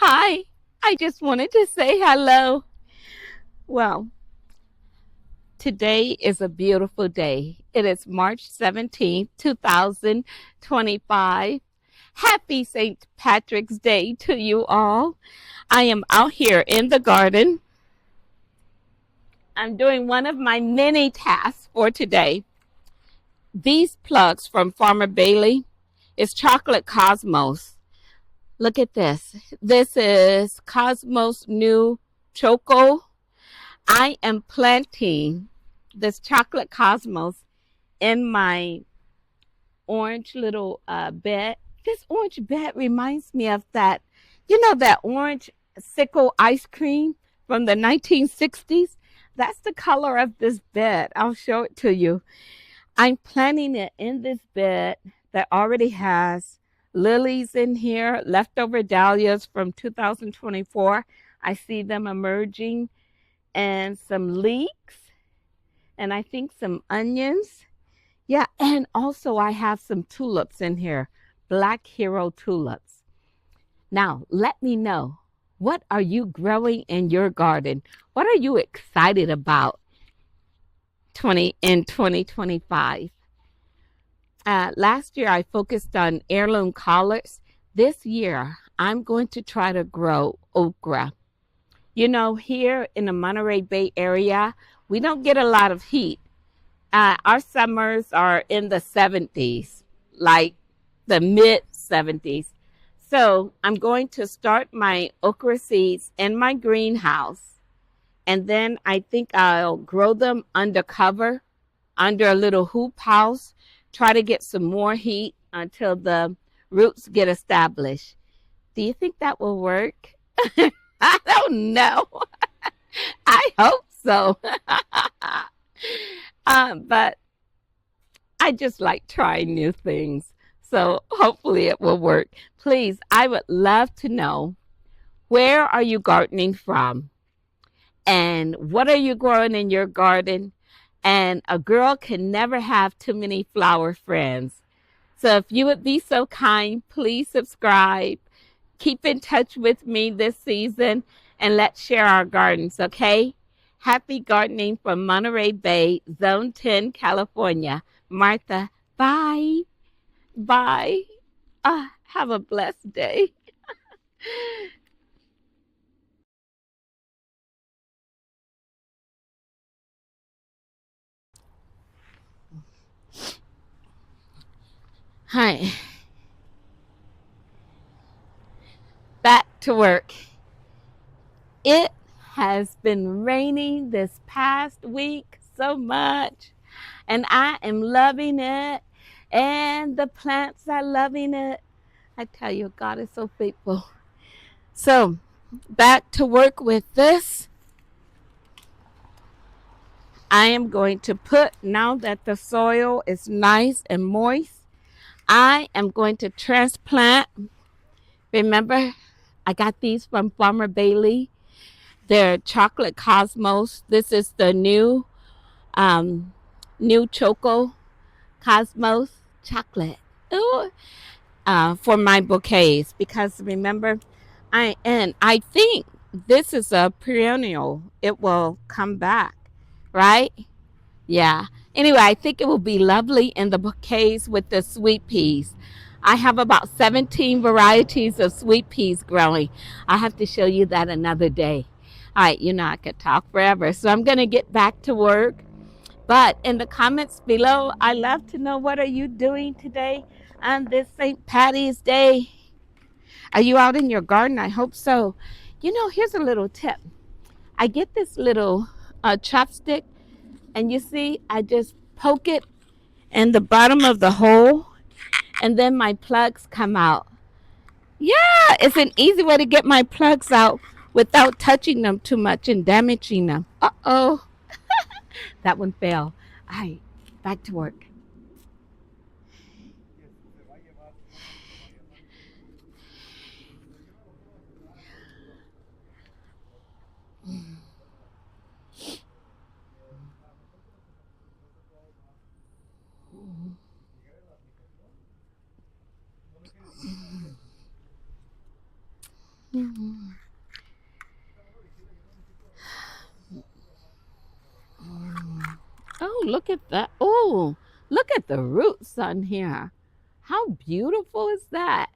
Hi, I just wanted to say hello. Well, today is a beautiful day. It is March 17th, 2025. Happy St. Patrick's Day to you all. I am out here in the garden. I'm doing one of my many tasks for today. These plugs from Farmer Bailey is chocolate cosmos. Look at this. This is Cosmos New Choco. I am planting this chocolate cosmos in my orange little bed. This orange bed reminds me of that orange sickle ice cream from the 1960s. That's the color of this bed. I'll show it to you. I'm planting it in this bed that already has lilies in here, leftover dahlias from 2024. I see them emerging, and some leeks, and I think some onions. Yeah, and also I have some tulips in here, black hero tulips. Now, let me know, what are you growing in your garden? What are you excited about 2025? Last year I focused on heirloom collards. This year I'm going to try to grow okra. You know, here in the Monterey Bay area, we don't get a lot of heat. Our summers are in the 70s, like the mid 70s. So I'm going to start my okra seeds in my greenhouse, and then I think I'll grow them under cover, under a little hoop house, try to get some more heat until the roots get established. Do you think that will work? I don't know. I hope so. But I just like trying new things. So hopefully it will work. Please, I would love to know, where are you gardening from? And what are you growing in your garden? And a girl can never have too many flower friends. So if you would be so kind, please subscribe. Keep in touch with me this season, and let's share our gardens, okay? Happy gardening from Monterey Bay, Zone 10, California. Martha, bye. Bye. Have a blessed day. Hi. Back to work. It has been raining this past week so much, and I am loving it, and the plants are loving it. I tell you, God is so faithful. So, back to work with this. I am going to put, now that the soil is nice and moist, I am going to transplant. Remember, I got these from Farmer Bailey. They're chocolate cosmos. This is the um, new choco cosmos chocolate. Ooh. For my bouquets, because remember, I think this is a perennial. It will come back, right? Yeah. Anyway, I think it will be lovely in the bouquets with the sweet peas. I have about 17 varieties of sweet peas growing. I have to show you that another day. All right, I could talk forever. So I'm going to get back to work. But in the comments below, I love to know, what are you doing today on this St. Patty's Day? Are you out in your garden? I hope so. Here's a little tip. I get this little chopstick, and you see, I just poke it in the bottom of the hole, and then my plugs come out. Yeah, it's an easy way to get my plugs out without touching them too much and damaging them. Uh-oh, that one fell. All right, back to work. Oh, look at that. Oh, look at the roots on here. How beautiful is that?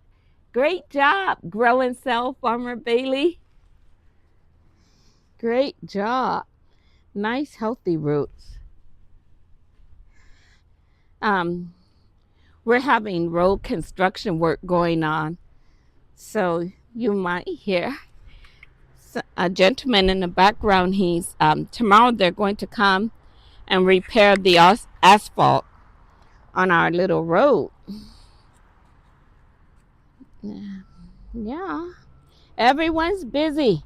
Great job, growing cell farmer Bailey. Great job. Nice, healthy roots. Um, we're having road construction work going on. So you might hear a gentleman in the background. He's tomorrow they're going to come and repair the asphalt on our little road. Yeah, everyone's busy,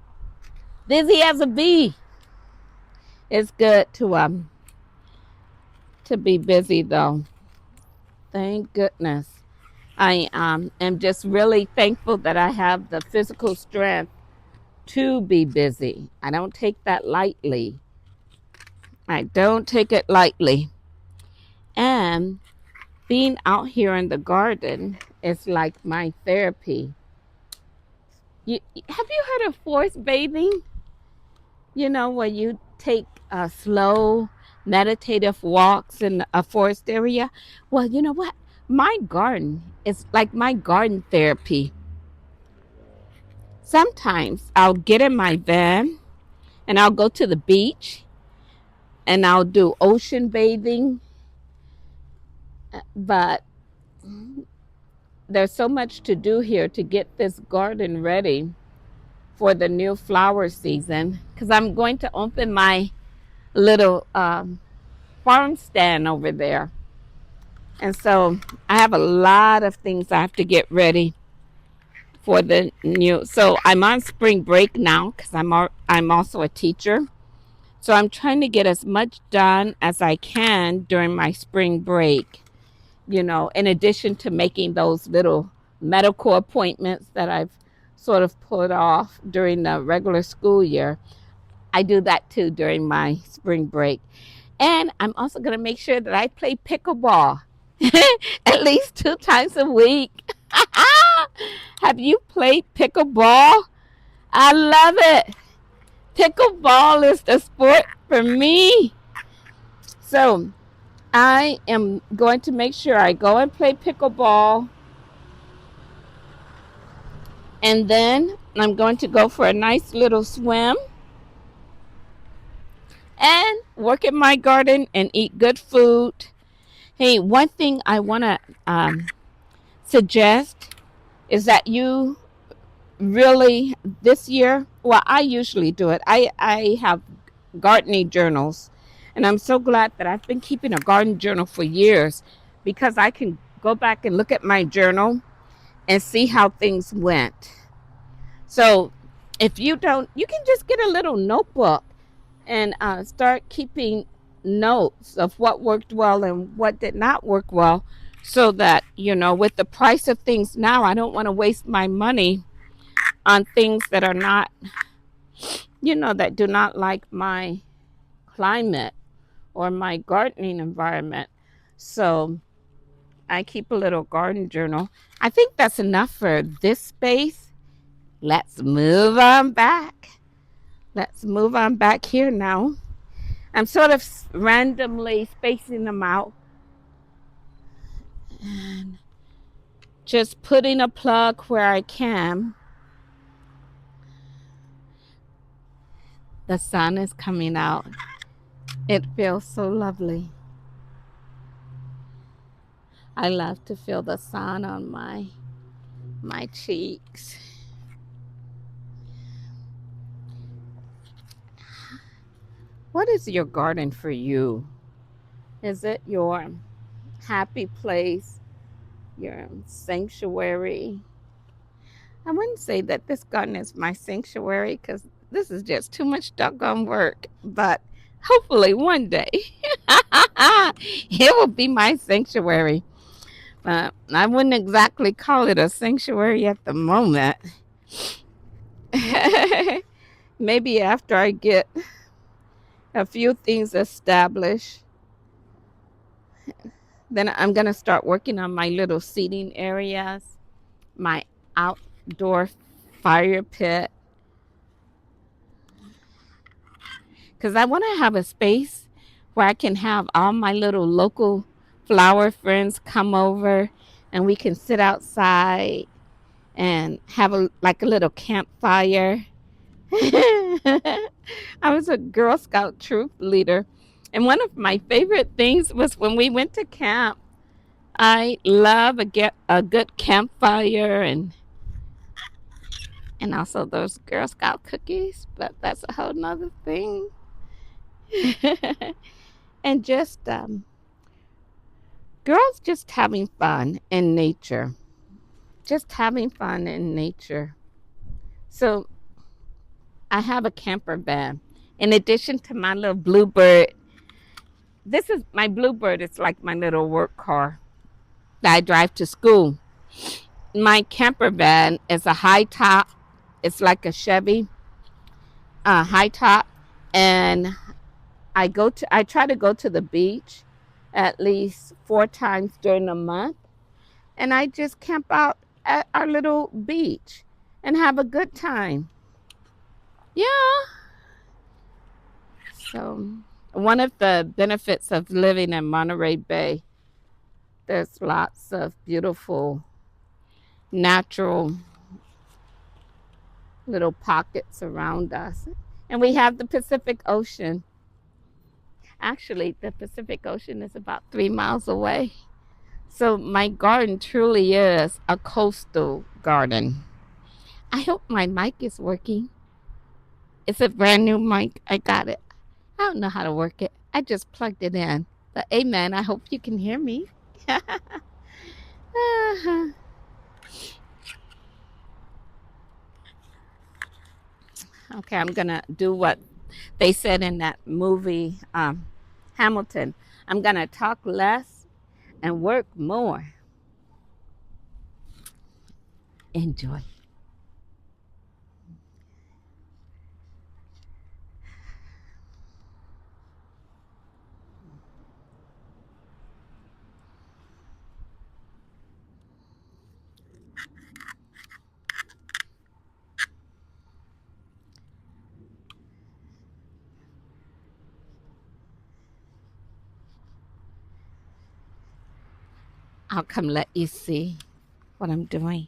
busy as a bee. It's good to be busy though. Thank goodness. I am just really thankful that I have the physical strength to be busy. I don't take that lightly. I don't take it lightly. And being out here in the garden is like my therapy. Have you heard of forest bathing? You know, where you take slow, meditative walks in a forest area? Well, you know what? My garden is like my garden therapy. Sometimes I'll get in my van and I'll go to the beach and I'll do ocean bathing. But there's so much to do here to get this garden ready for the new flower season because I'm going to open my little farm stand over there. And so I have a lot of things I have to get ready for the new. So I'm on spring break now because I'm also a teacher. So I'm trying to get as much done as I can during my spring break, you know, in addition to making those little medical appointments that I've sort of put off during the regular school year. I do that too during my spring break. And I'm also going to make sure that I play pickleball at least 2 times a week. Have you played pickleball? I love it. Pickleball is the sport for me. So I am going to make sure I go and play pickleball. And then I'm going to go for a nice little swim and work in my garden and eat good food. Hey, one thing I want to suggest is that you really this year, well, I usually do it. I have gardening journals, and I'm so glad that I've been keeping a garden journal for years because I can go back and look at my journal and see how things went. So if you don't, you can just get a little notebook and start keeping notes of what worked well and what did not work well so that, you know, with the price of things now, I don't want to waste my money on things that are not, you know, that do not like my climate or my gardening environment. So I keep a little garden journal. I think that's enough for this space. Let's move on back. Let's move on back here now. I'm sort of randomly spacing them out and just putting a plug where I can. The sun is coming out. It feels so lovely. I love to feel the sun on my cheeks. What is your garden for you? Is it your happy place, your sanctuary? I wouldn't say that this garden is my sanctuary because this is just too much doggone work, but hopefully one day it will be my sanctuary. I wouldn't exactly call it a sanctuary at the moment. Maybe after I get a few things established, then I'm going to start working on my little seating areas, my outdoor fire pit because I want to have a space where I can have all my little local flower friends come over and we can sit outside and have like a little campfire. I was a Girl Scout troop leader, and one of my favorite things was when we went to camp. I love a good campfire and also those Girl Scout cookies, but that's a whole nother thing. And just girls just having fun in nature, just having fun in nature. So I have a camper van. In addition to my little bluebird, this is my bluebird. It's like my little work car that I drive to school. My camper van is a high top. It's like a Chevy high top, and I try to go to the beach at least 4 times during the month, and I just camp out at our little beach and have a good time. Yeah. So one of the benefits of living in Monterey Bay, there's lots of beautiful natural little pockets around us. And we have the Pacific Ocean. Actually, the Pacific Ocean is about 3 miles away. So my garden truly is a coastal garden. I hope my mic is working. It's a brand new mic. I got it. I don't know how to work it. I just plugged it in. But amen. I hope you can hear me. Okay, I'm going to do what they said in that movie, Hamilton. I'm going to talk less and work more. Enjoy. I'll come let you see what I'm doing.